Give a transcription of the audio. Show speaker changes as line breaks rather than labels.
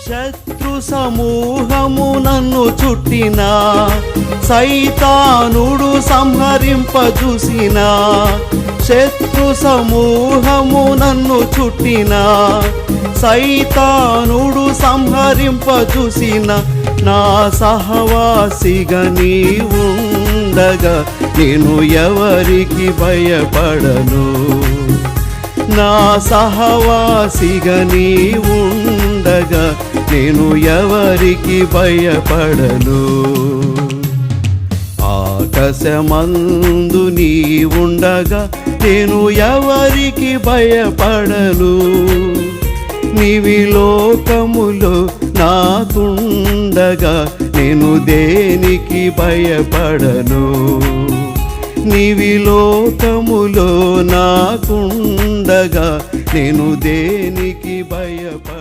శత్రు సమూహము నన్ను చుట్టిన, సైతానుడు సంహరింపజూసిన. శత్రు సమూహము నన్ను చుట్టిన, సైతానుడు సంహరింపజూసిన. నా సహవాసిగా నీ ఉండగా నేను ఎవరికి భయపడను. నా సహవాసిగా నీ ఉండగా నేను ఎవరికి భయపడను. ఆకాశమందు నీ ఉండగా నేను ఎవరికి భయపడను. నీవి లోకములో నాకుండగా నేను దేనికి భయపడను. నీవి లోకములో నాకుండగా నేను దేనికి భయపడను.